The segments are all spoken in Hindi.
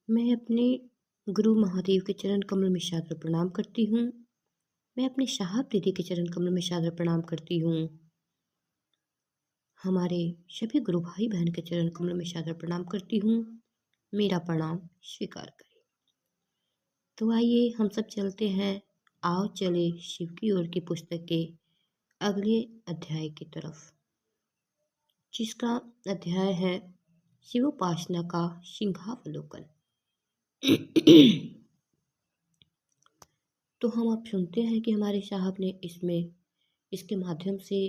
मैं अपने गुरु महादेव के चरण कमल में सादर प्रणाम करती हूँ। मैं अपने साहब दीदी के चरण कमल में सादर प्रणाम करती हूँ। हमारे सभी गुरु भाई बहन के चरण कमल में सादर प्रणाम करती हूँ। मेरा प्रणाम स्वीकार करें। तो आइए हम सब चलते हैं। आओ चले शिव की ओर की पुस्तक के अगले अध्याय की तरफ, जिसका अध्याय है शिवोपासना का सिंहावलोकन। तो हम अब सुनते हैं कि हमारे साहब ने इसके माध्यम से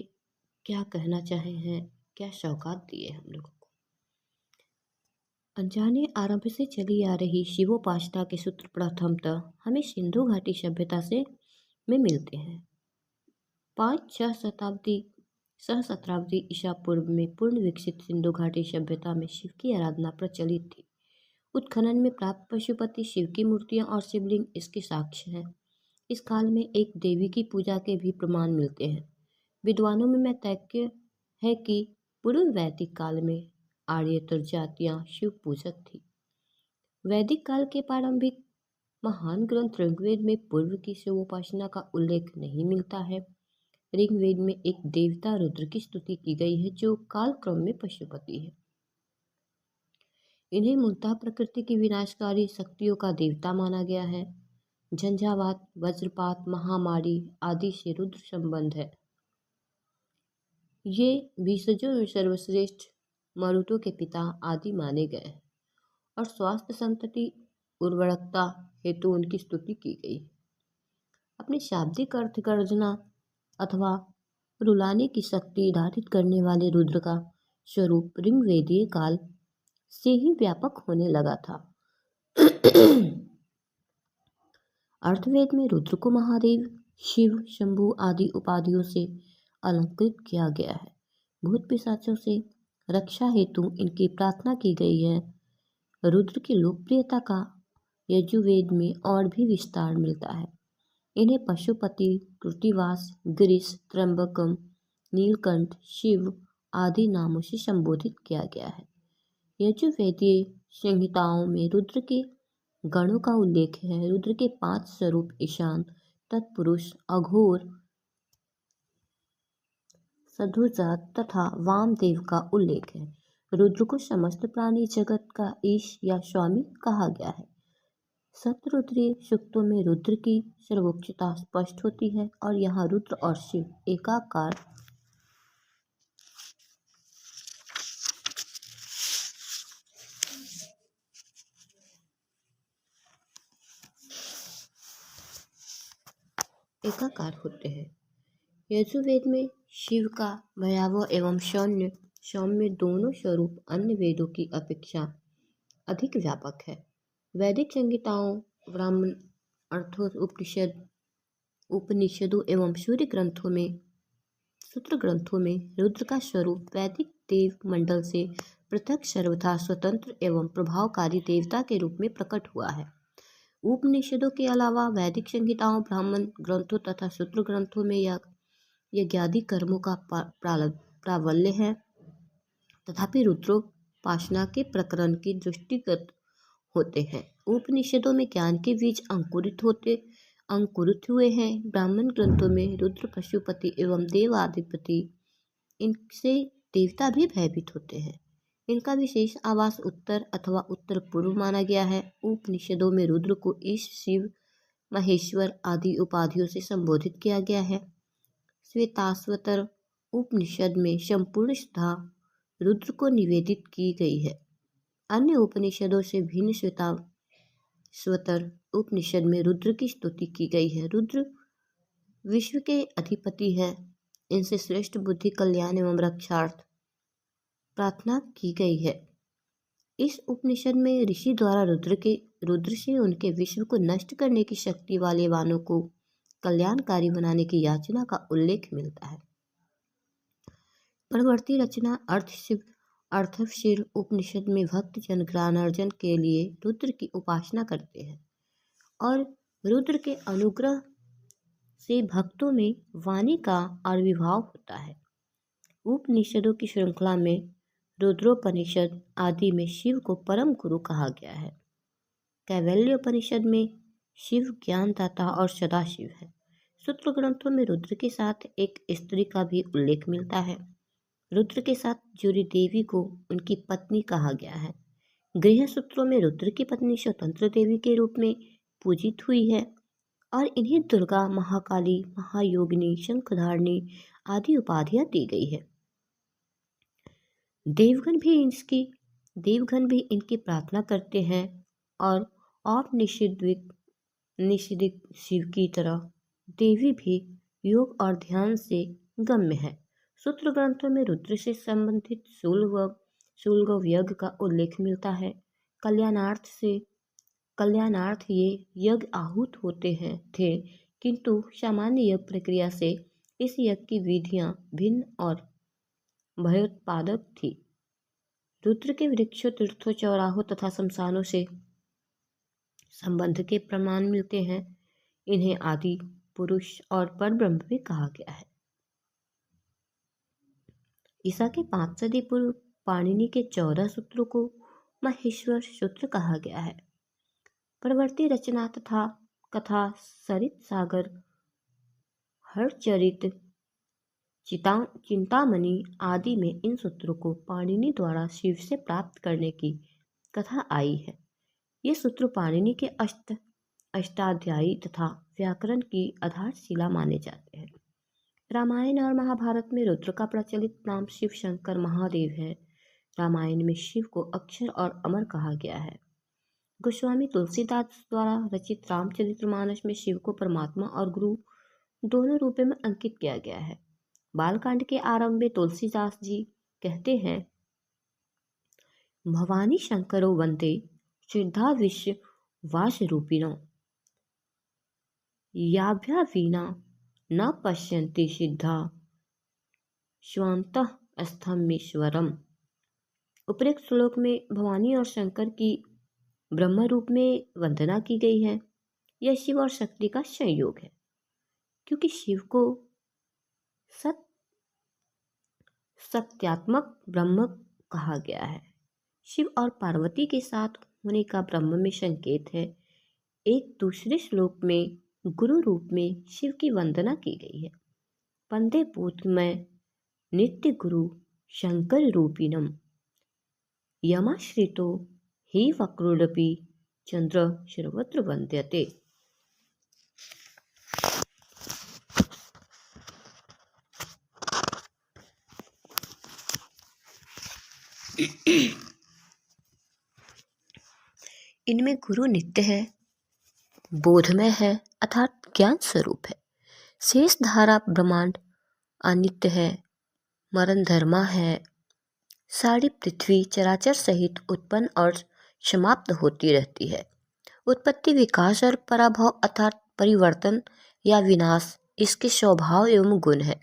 क्या कहना चाहे हैं, क्या सौगात दिए हम लोगों को। अनजाने आरंभ से चली आ रही शिवोपासना के सूत्र प्रथमतः हमें सिंधु घाटी सभ्यता से में मिलते हैं। 5-6 शताब्दी सहस्त्राब्दी ईसा पूर्व में पूर्ण विकसित सिंधु घाटी सभ्यता में शिव की आराधना प्रचलित थी। उत्खनन में प्राप्त पशुपति शिव की मूर्तियां और शिवलिंग इसके साक्ष्य हैं। इस काल में एक देवी की पूजा के भी प्रमाण मिलते हैं। विद्वानों में तैक्य है कि पूर्व वैदिक काल में आर्येतर जातियां शिव पूजक थी। वैदिक काल के प्रारंभिक महान ग्रंथ ऋग्वेद में पूर्व की शिवोपासना का उल्लेख नहीं मिलता है। ऋग्वेद में एक देवता रुद्र की स्तुति की गई है जो कालक्रम में पशुपति है। इन्हें मूलतः प्रकृति की विनाशकारी शक्तियों का देवता माना गया है। झंझावात, वज्रपात, महामारी आदि से रुद्र संबंध है। ये भीषजों में सर्वश्रेष्ठ, मरुतों के पिता आदि माने गए हैं और स्वास्थ्य, संतति, उर्वरकता हेतु उनकी स्तुति की गई। अपने शाब्दिक अर्थ गर्जना अथवा रुलाने की शक्ति धारित करने वाले रुद्र का स्वरूप ऋग्वेदीय काल से ही व्यापक होने लगा था। अर्थवेद में रुद्र को महादेव, शिव, शंभु आदि उपाधियों से अलंकृत किया गया है। भूत पिशाचों से रक्षा हेतु इनकी प्रार्थना की गई है। रुद्र की लोकप्रियता का यजुर्वेद में और भी विस्तार मिलता है। इन्हें पशुपति, कृतिवास, गिरीश, त्र्यंबकम, नीलकंठ, शिव आदि नामों से संबोधित किया गया है। यजुर्वेदीय संहिताओं में रुद्र के गणों का उल्लेख है। रुद्र के 5 स्वरूप ईशान, तत्पुरुष, अघोर, सधुजात तथा वामदेव का उल्लेख है। रुद्र को समस्त प्राणी जगत का ईश या स्वामी कहा गया है। सतरुद्रीय सूक्तों में रुद्र की सर्वोच्चता स्पष्ट होती है और यहाँ रुद्र और शिव एकाकार होते हैं। यजुर्वेद में शिव का भयावह एवं सौम्य दोनों स्वरूप अन्य वेदों की अपेक्षा अधिक व्यापक है। वैदिक संहिताओं, ब्राह्मण अर्थों, उपनिषदों एवं सूत्र ग्रंथों में रुद्र का स्वरूप वैदिक देव मंडल से पृथक, सर्वथा स्वतंत्र एवं प्रभावकारी देवता के रूप में प्रकट हुआ है। उपनिषदों के अलावा वैदिक संहिताओं, ब्राह्मण ग्रंथों तथा सूत्र ग्रंथों में यज्ञादि कर्मों का प्राबल्य है। तथापि रुद्रोपासना के प्रकरण की दृष्टिगत होते हैं। उपनिषदों में ज्ञान के बीज अंकुरित हुए हैं। ब्राह्मण ग्रंथों में रुद्र, पशुपति एवं देवाधिपति, इनसे देवता भी भयभीत होते हैं। इनका विशेष आवास उत्तर अथवा उत्तर पूर्व माना गया है। उपनिषदों में रुद्र को ईश, शिव, महेश्वर आदि उपाधियों से संबोधित किया गया है। श्वेताश्वतर उपनिषद में संपूर्ण श्रद्धा रुद्र को निवेदित की गई है। अन्य उपनिषदों से भिन्न श्वेताश्वतर उपनिषद में रुद्र की स्तुति की गई है। रुद्र विश्व के अधिपति हैं। इनसे श्रेष्ठ बुद्धि, कल्याण एवं रक्षार्थ प्रार्थना की गई है। इस उपनिषद में ऋषि द्वारा रुद्र से उनके विश्व को नष्ट करने की शक्ति वाले वानों को कल्याणकारी बनाने की याचना का उल्लेख मिलता है। परवर्ती रचना अर्थशिर उपनिषद में भक्त जन ज्ञानार्जन के लिए रुद्र की उपासना करते हैं और रुद्र के अनुग्रह से भक्तों में वाणी का आविर्भाव होता है। उपनिषदों की श्रृंखला में रुद्रोपनिषद आदि में शिव को परम गुरु कहा गया है। कैवल्योपनिषद में शिव ज्ञानदाता और सदाशिव है। सूत्र ग्रंथों में रुद्र के साथ एक स्त्री का भी उल्लेख मिलता है। रुद्र के साथ जुड़ी देवी को उनकी पत्नी कहा गया है। गृह सूत्रों में रुद्र की पत्नी स्वतंत्र देवी के रूप में पूजित हुई है और इन्हें दुर्गा, महाकाली, महायोगिनी, शंखधारिणी आदि उपाधियां दी गई है। देवगण भी इनकी प्रार्थना करते हैं और निषिद्ध शिव की तरह देवी भी योग और ध्यान से गम्य है। सूत्र ग्रंथों में रुद्र से संबंधित शूलगव यज्ञ का उल्लेख मिलता है। कल्याणार्थ ये यज्ञ आहूत होते थे, किंतु सामान्य यज्ञ प्रक्रिया से इस यज्ञ की विधियां भिन्न और भयोत्पादक थी। रुद्र के वृक्षों, तीर्थों, चौराहों तथा शमशानों से संबंध के प्रमाण मिलते हैं। इन्हें आदि पुरुष और परब्रह्म भी कहा गया है। ईसा के 5 सदी पूर्व पाणिनि के 14 सूत्रों को महेश्वर सूत्र कहा गया है। प्रवर्ती रचना तथा कथा सरित सागर, हरचरित, चिंतामणि आदि में इन सूत्रों को पाणिनि द्वारा शिव से प्राप्त करने की कथा आई है। ये सूत्र पाणिनि के अष्टाध्यायी तथा व्याकरण की आधारशिला माने जाते हैं। रामायण और महाभारत में रुद्र का प्रचलित नाम शिव शंकर महादेव है। रामायण में शिव को अक्षर और अमर कहा गया है। गोस्वामी तुलसीदास द्वारा रचित रामचरितमानस में शिव को परमात्मा और गुरु दोनों रूपों में अंकित किया गया है। बालकांड के आरंभ में तुलसीदास जी कहते हैं, भवानी शंकरो वंदे श्रद्धा विश्व वास रूपिणो, याभ्या वीणा न पश्यन्ति सिद्धा स्वान्तः स्थमेश्वरम। उपरोक्त श्लोक में भवानी और शंकर की ब्रह्म रूप में वंदना की गई है। यह शिव और शक्ति का संयोग है, क्योंकि शिव को सत्यात्मक ब्रह्म कहा गया है। शिव और पार्वती के साथ होने का ब्रह्म में संकेत है। एक दूसरे श्लोक में गुरु रूप में शिव की वंदना की गई है। वंदे भूतमय नित्य गुरु शंकर रूपिणम, यमाश्रितो हि वक्रोडपि चंद्र सर्वत्र वंद्यते। इनमें गुरु नित्य है, बोधमय है अर्थात ज्ञान स्वरूप है। शेष धारा ब्रह्मांड अनित्य है, मरण धर्मा है। सारी पृथ्वी चराचर सहित उत्पन्न और समाप्त होती रहती है। उत्पत्ति, विकास और पराभव अर्थात परिवर्तन या विनाश इसके स्वभाव एवं गुण है,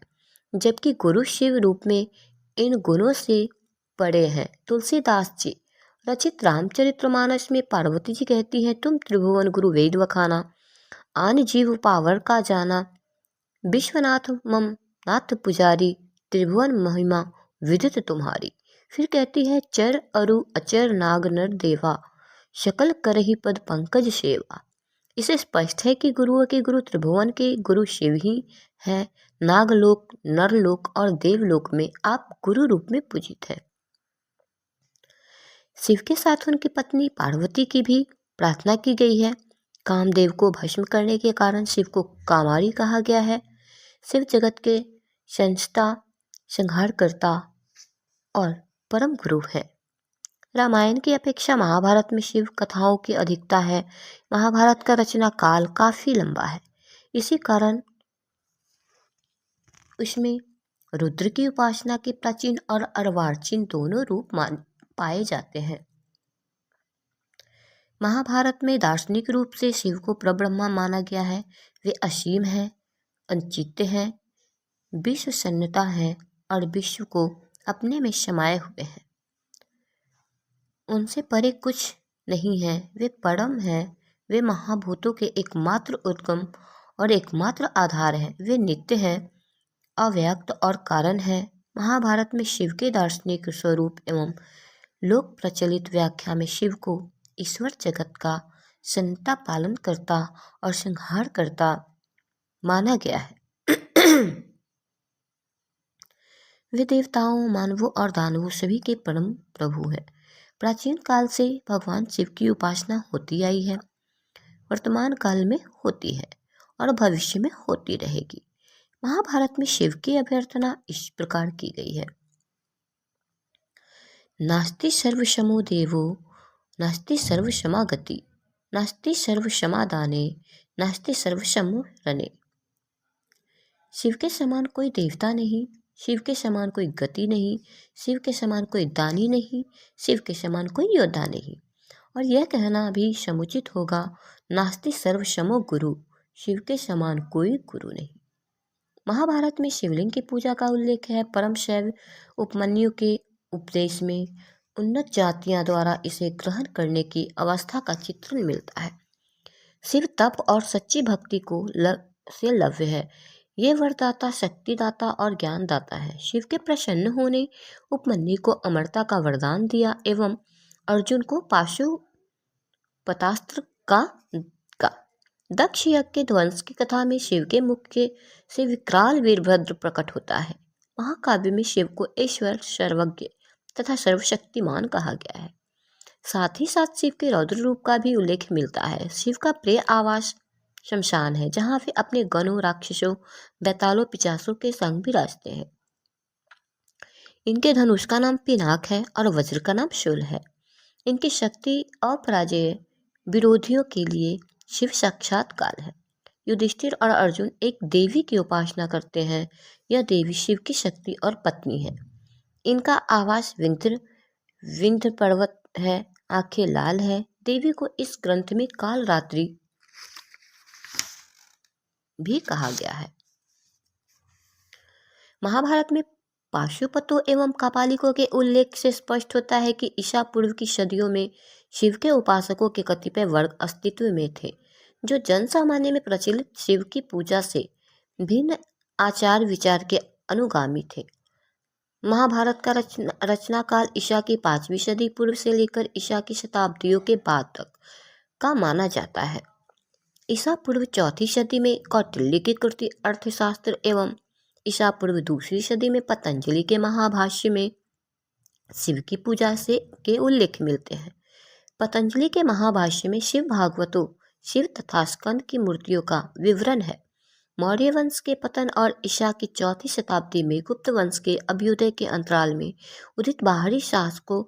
जबकि गुरु शिव रूप में इन गुणों से पड़े हैं। तुलसीदास जी रचित रामचरितमानस में पार्वती जी कहती हैं, तुम त्रिभुवन गुरु वेद वखाना, आन जीव पावर का जाना, विश्वनाथ मम नाथ पुजारी, त्रिभुवन महिमा विदित तुम्हारी। फिर कहती है, चर अरु अचर नाग नर देवा, शकल करहि पद पंकज सेवा। इसे स्पष्ट है कि गुरुओं के गुरु त्रिभुवन के गुरु शिव ही है। नागलोक, नरलोक और देवलोक में आप गुरु रूप में पूजित है। शिव के साथ उनकी पत्नी पार्वती की भी प्रार्थना की गई है। कामदेव को भस्म करने के कारण शिव को कामारी कहा गया है। शिव जगत के संस्था, संहारकर्ता और परम गुरु है। रामायण की अपेक्षा महाभारत में शिव कथाओं की अधिकता है। महाभारत का रचना काल काफी लंबा है, इसी कारण उसमें रुद्र की उपासना के प्राचीन और अर्वाचीन दोनों रूप पाए जाते हैं। महाभारत में दार्शनिक रूप से शिव को परब्रह्म माना गया है। वे असीम है, अचिंत्य है, विश्व सन्नता है और विश्व को अपने में समाये हुए हैं। उनसे परे कुछ नहीं है। वे परम है। वे महाभूतों के एकमात्र उद्गम और एकमात्र आधार है। वे नित्य है, अव्यक्त और कारण है। महाभारत में शिव के दार्शनिक स्वरूप एवं लोक प्रचलित व्याख्या में शिव को ईश्वर जगत का संता पालन करता और संहार करता माना गया है। वे देवताओं, मानवों और दानवों सभी के परम प्रभु है। प्राचीन काल से भगवान शिव की उपासना होती आई है, वर्तमान काल में होती है और भविष्य में होती रहेगी। महाभारत में शिव की अभ्यर्थना इस प्रकार की गई है। नास्ति सर्वशमो देवो, नास्ति सर्वशमा गति, नास्ति सर्वशमा दाने, नास्ति सर्वशमो रणे। शिव के समान कोई देवता नहीं, शिव के समान कोई गति नहीं, शिव के समान कोई दानी नहीं, शिव के समान कोई योद्धा नहीं। और यह कहना भी समुचित होगा, नास्ति सर्वशमो गुरु, शिव के समान कोई गुरु नहीं। महाभारत में शिवलिंग की पूजा का उल्लेख है। परम शैव उपमन्यु के उपदेश में उन्नत जातियां द्वारा इसे ग्रहण करने की अवस्था का चित्रण मिलता है। शिव तप और सच्ची भक्ति को से लव्य है। ये वरदाता, शक्तिदाता और ज्ञानदाता है। शिव के प्रसन्न होने उपमन्यु को अमरता का वरदान दिया एवं अर्जुन को पाशुपतास्त्र का। दक्ष यज्ञ के ध्वंस की कथा में शिव के मुख से विकराल वीरभद्र प्रकट होता है। महाकाव्य में शिव को ईश्वर, सर्वज्ञ तथा सर्वशक्तिमान कहा गया है। साथ ही साथ शिव के रौद्र रूप का भी उल्लेख मिलता है। शिव का प्रिय आवास शमशान है, जहाँ वे अपने गणों, राक्षसों, बैतालों, पिशाचों के संग विराजते हैं। इनके धनुष का नाम पिनाक है और वज्र का नाम शूल है। इनकी शक्ति अपराजेय, विरोधियों के लिए शिव साक्षात काल है। युधिष्ठिर और अर्जुन एक देवी की उपासना करते हैं। यह देवी शिव की शक्ति और पत्नी है। इनका आवास विंध्य पर्वत है। आंखें लाल है। देवी को इस ग्रंथ में काल रात्रि भी कहा गया है। महाभारत में पाशुपतों एवं कापालिकों के उल्लेख से स्पष्ट होता है कि ईसा पूर्व की सदियों में शिव के उपासकों के कतिपय वर्ग अस्तित्व में थे, जो जन सामान्य में प्रचलित शिव की पूजा से भिन्न आचार विचार के अनुगामी थे। महाभारत का रचना काल ईसा की 5वीं सदी पूर्व से लेकर ईसा की शताब्दियों के बाद तक का माना जाता है। ईसा पूर्व 4वीं सदी में कौटिल्य की कृति अर्थशास्त्र एवं ईसा पूर्व 2वीं सदी में पतंजलि के महाभाष्य में शिव की पूजा के उल्लेख मिलते हैं। पतंजलि के महाभाष्य में शिव भागवतों, शिव तथा स्कंद की मूर्तियों का विवरण है। मौर्य वंश के पतन और ईसा की 4वीं शताब्दी में गुप्त वंश के अभ्युदय के अंतराल में उदित बाहरी शासकों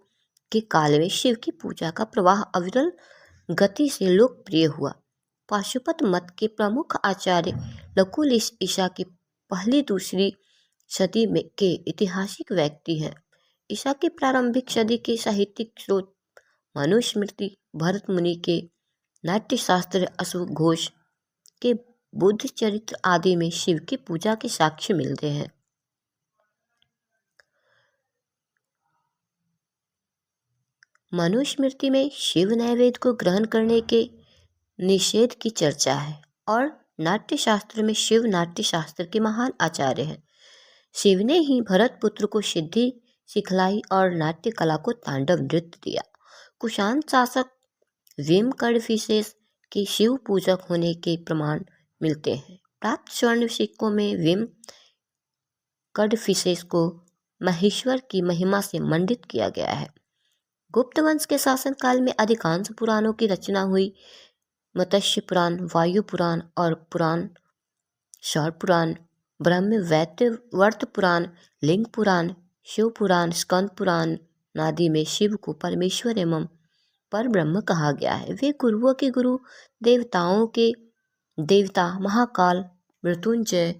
के काल में शिव की पूजा का प्रवाह अविरल गति से लोकप्रिय हुआ। पाशुपत मत के प्रमुख आचार्य लकुल ईसा की 1ली-2री सदी में के ऐतिहासिक व्यक्ति हैं। ईसा की प्रारंभिक सदी के साहित्यिक स्रोत मनुस्मृति, भरत मुनि के नाट्यशास्त्र, अश्वघोष के बुद्ध चरित्र आदि में शिव की पूजा के साक्ष्य मिलते हैं। मनुस्मृति में शिव नैवेद्य को ग्रहण करने के निषेध की चर्चा है और नाट्यशास्त्र में शिव नाट्यशास्त्र के महान आचार्य हैं। शिव ने ही भरत पुत्र को सिद्धि सिखलाई और नाट्य कला को तांडव नृत्य दिया। कुषाण शासक विम कडफिसेस के शिव पूजक होने के प्रमाण मिलते हैं। प्राप्त स्वर्ण सिक्कों में विम कडफिसेस को महेश्वर की महिमा से मंडित किया गया है। गुप्त वंश के शासन काल में अधिकांश पुराणों की रचना हुई। मत्स्य पुराण, वायु पुराण और पुराण सौर पुराण, ब्रह्म वैवर्त पुराण, लिंग पुराण, शिव पुराण, स्कंद पुराण आदि में शिव को परमेश्वर एवं पर ब्रह्म कहा गया है। वे गुरुओं के गुरु, देवताओं के देवता, महाकाल, मृत्युंजय,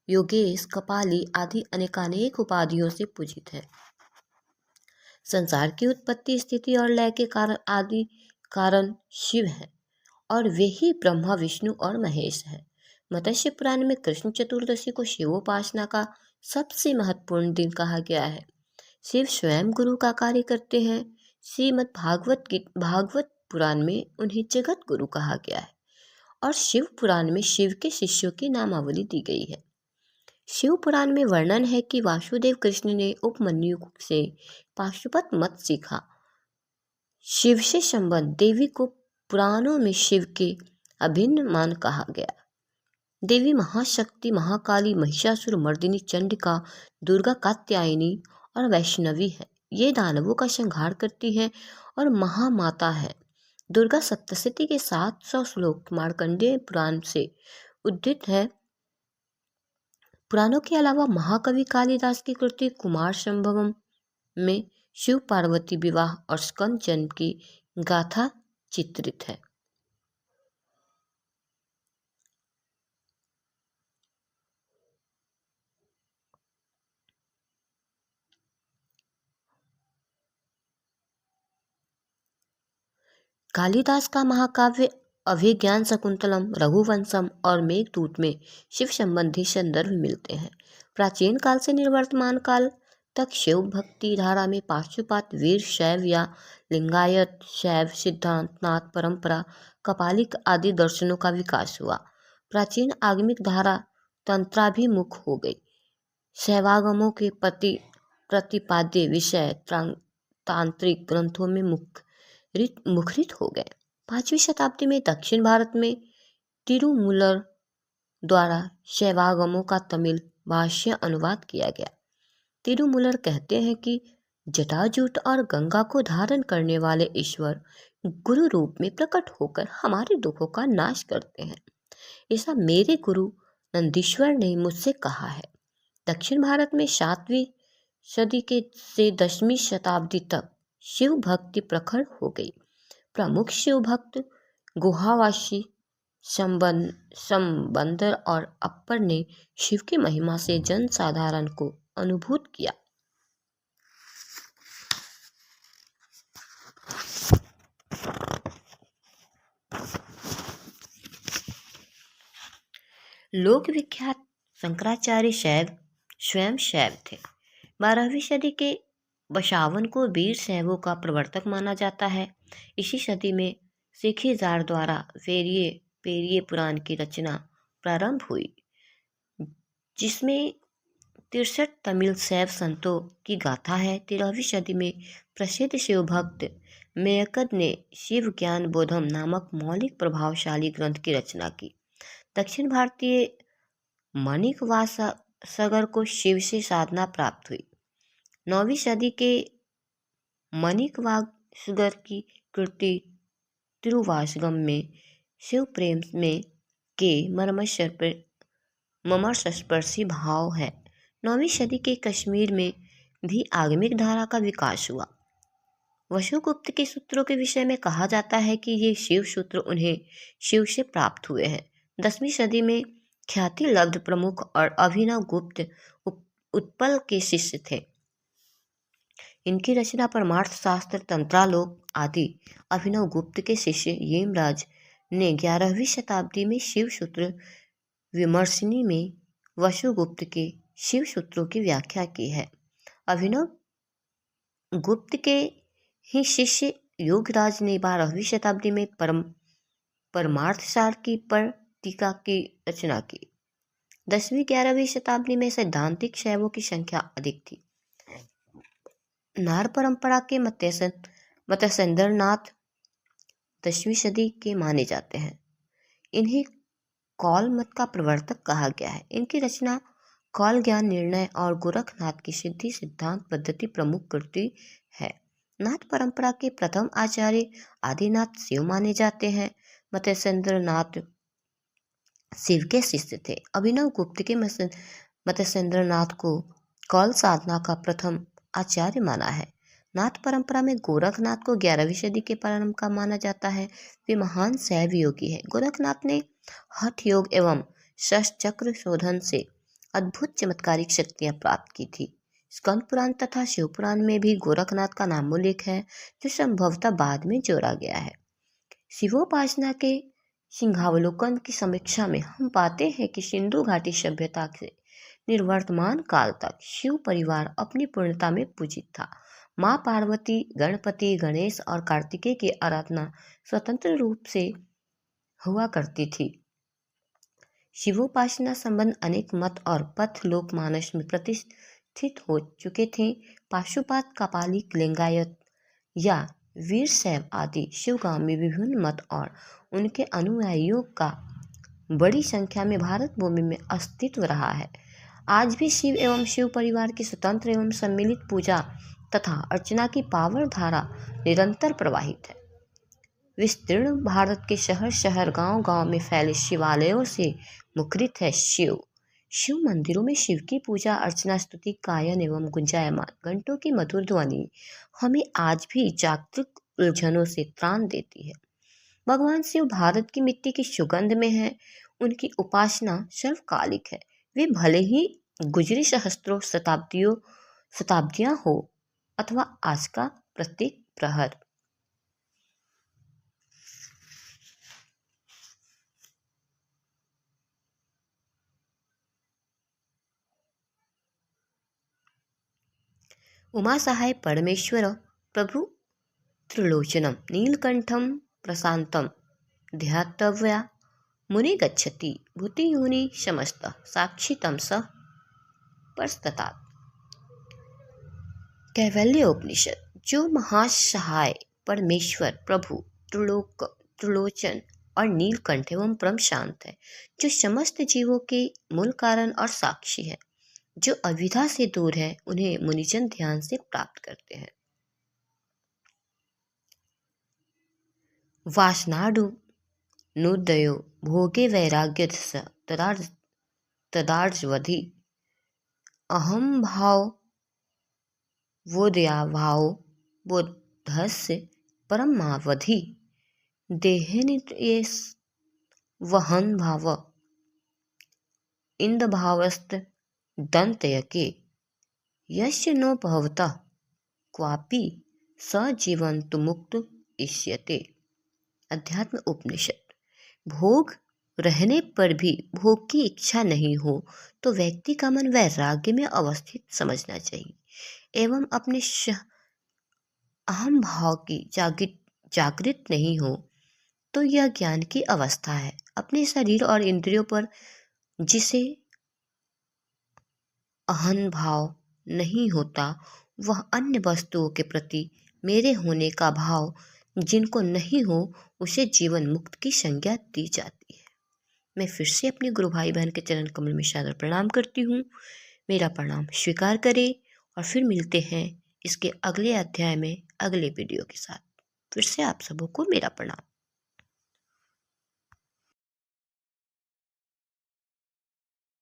योगेश, कपाली आदि अनेकानेक उपाधियों से पूजित है। संसार की उत्पत्ति, स्थिति और लय के कारण शिव है और वे ही ब्रह्मा, विष्णु और महेश है। मत्स्य पुराण में कृष्ण चतुर्दशी को शिवोपासना का सबसे महत्वपूर्ण दिन कहा गया है। शिव स्वयं गुरु का कार्य करते हैं। श्रीमद् भागवत पुराण में उन्हें जगत गुरु कहा गया है और शिव पुराण में शिव के शिष्यों की नामावली दी गई है। शिव पुराण में वर्णन है कि वासुदेव कृष्ण ने उपमन्यु से पाशुपत मत सीखा। शिव से संबंध देवी को पुराणों में शिव के अभिन्न मान कहा गया। देवी महाशक्ति, महाकाली, महिषासुर मर्दिनी, चंडिका, दुर्गा, कात्यायनी और वैष्णवी है। ये दानवों का संहार करती है और महामाता है। दुर्गा सप्तशती के 700 श्लोक मार्कंडेय पुराण से उद्धृत है। पुराणों के अलावा महाकवि कालिदास की कृति कुमार संभवम में शिव पार्वती विवाह और स्कंद जन्म की गाथा चित्रित है। कालिदास का महाकाव्य अभिज्ञान शकुंतलम, रघुवंशम और मेघदूत में शिव संबंधी संदर्भ मिलते हैं। प्राचीन काल से निर्वर्तमान काल तक शिव भक्ति धारा में पाशुपात, वीर शैव या लिंगायत शैव सिद्धांत, नाथ परंपरा, कपालिक आदि दर्शनों का विकास हुआ। प्राचीन आगमिक धारा तंत्राभिमुख हो गई। शैवागमों के प्रतिपाद्य विषय तांत्रिक ग्रंथों में मुखरित हो गए। 5वीं शताब्दी में दक्षिण भारत में तिरुमूलर द्वारा शैवागमों का तमिल भाष्य अनुवाद किया गया। तिरुमूलर कहते हैं कि जटाजूट और गंगा को धारण करने वाले ईश्वर गुरु रूप में प्रकट होकर हमारे दुखों का नाश करते हैं। ऐसा मेरे गुरु नंदीश्वर ने मुझसे कहा है। दक्षिण भारत में 7वीं सदी के से 10वीं शताब्दी तक शिव भक्ति प्रखर हो गई। प्रमुख शिव भक्त गुहावासी संबंदर और अप्पर ने शिव की महिमा से जनसाधारण को अनुभूत किया। लोक विख्यात शंकराचार्य शैव स्वयं शैव थे। 12वीं सदी के बसावन को वीर शैवों का प्रवर्तक माना जाता है। इसी सदी में सिखीजार द्वारा पेरिये पुराण की रचना प्रारंभ हुई, जिसमें 63 तमिल शैव संतों की गाथा है। 13वीं सदी में प्रसिद्ध शिव भक्त मेयकद ने शिव ज्ञान बोधम नामक मौलिक प्रभावशाली ग्रंथ की रचना की। दक्षिण भारतीय माणिकवासगर को शिव से साधना प्राप्त हुई। 9वीं सदी के माणिकवासगर की कृति तिरुवासगम में शिव प्रेम में के मर्मस्पर्शी भाव है। 9वीं सदी के कश्मीर में भी आगमिक धारा का विकास हुआ। वसुगुप्त के सूत्रों के विषय में कहा जाता है कि ये शिव सूत्र उन्हें शिव से प्राप्त हुए हैं। 10वीं सदी में ख्याति लब्ध प्रमुख और अभिनव गुप्त उत्पल के शिष्य थे। इनकी रचना परमार्थ शास्त्र, तंत्रालोक आदि अभिनव गुप्त के शिष्य यमराज ने 11वीं शताब्दी में शिव सूत्र विमर्शनी में वसुगुप्त के शिव सूत्रों की व्याख्या की है। अभिनव गुप्त के ही शिष्य योगराज ने 12वीं शताब्दी में परमार्थसार की पर टीका की रचना की। 10वीं-11वीं शताब्दी में सैद्धांतिक शैवों की संख्या अधिक थी। नार परंपरा के मत्स्येंद्रनाथ 10वीं सदी के माने जाते हैं। इन्हें कौल मत का प्रवर्तक कहा गया है। इनकी रचना कौल ज्ञान निर्णय और गोरखनाथ की सिद्धि सिद्धांत पद्धति प्रमुख कृति है। नाथ परंपरा के प्रथम आचार्य आदिनाथ शिव माने जाते हैं। मत्स्येंद्रनाथ शिव के शिष्य थे। अभिनव गुप्त के मत्स्येंद्रनाथ को कौल साधना का प्रथम आचार्य माना है। नाथ परंपरा में गोरखनाथ को 11वीं सदी के प्रारंभ का माना जाता है। वे महान शैव योगी है। गोरखनाथ ने हठ योग एवं शस्त्र शोधन से अद्भुत चमत्कारिक शक्तियां प्राप्त की थी। स्कंद पुराण तथा शिव पुराण में भी गोरखनाथ का नामोल्लेख है, जो संभवतः बाद में जोड़ा गया है। शिवोपासना के सिंहावलोकन की समीक्षा में हम पाते हैं कि सिंधु घाटी सभ्यता से निर्वर्तमान काल तक शिव परिवार अपनी पूर्णता में पूजित था। माँ पार्वती, गणपति, गणेश और कार्तिकेय की आराधना स्वतंत्र रूप से हुआ करती थी। शिवोपासना संबंध अनेक मत और पथ लोकमानस में प्रतिष्ठित हो चुके थे। पाशुपात, कपालिक, लिंगायत या वीरशैव आदि शिवगामी विभिन्न मत और उनके अनुयायियों का बड़ी संख्या में भारत भूमि में अस्तित्व रहा है। आज भी शिव एवं शिव परिवार की स्वतंत्र एवं सम्मिलित पूजा तथा अर्चना की पावन धारा निरंतर प्रवाहित है। विस्तीर्ण भारत के शहर शहर गांव गांव में फैले शिवालयों से मुखरित है शिव मंदिरों में शिव की पूजा अर्चना स्तुति गायन एवं गुंजायमान घंटों की मधुर ध्वनि हमें आज भी जागतिक उलझनों से त्राण देती है। भगवान शिव भारत की मिट्टी की सुगंध में है। उनकी उपासना सर्वकालिक है। वे भले ही गुजरी सहस्त्रों शताब्दियां हो अथवा आज का प्रत्येक प्रहर। उमा सहाय परमेश्वर प्रभु त्रिलोचनम नीलकंठम प्रशांतम ध्यातव्या मुनि गच्छति भूतियोनि समस्त साक्षितम स परस्ततात। कैवल्योपनिषद। जो महासहाय परमेश्वर प्रभु त्रिलोचन और नीलकंठ एवं परम शांत है, जो समस्त जीवों के मूल कारण और साक्षी है, जो अविद्या से दूर है, उन्हें मुनिजन ध्यान से प्राप्त करते हैं। वासनानुदयो भोगे वैराग्य तदार्जवधि अहम भाव वोदया भाव बोधस्य परमावधि देहेनित्येष वहन भाव इंद भावस्त दंतयके यस्य नो भवतः क्वापि स जीवंतु मुक्त इष्यते। अध्यात्म उपनिषद। भोग रहने पर भी भोग की इच्छा नहीं हो तो व्यक्ति का मन वैराग्य में अवस्थित समझना चाहिए एवं अपने अहम भाव की जागृत नहीं हो तो यह ज्ञान की अवस्था है। अपने शरीर और इंद्रियों पर जिसे अहम भाव नहीं होता, वह अन्य वस्तुओं के प्रति मेरे होने का भाव जिनको नहीं हो, उसे जीवन मुक्त की संज्ञा दी जाती है। मैं फिर से अपने गुरु भाई बहन के चरण कमल में सादर प्रणाम करती हूँ। मेरा प्रणाम स्वीकार करें और फिर मिलते हैं इसके अगले अध्याय में अगले वीडियो के साथ। फिर से आप सबों को मेरा प्रणाम।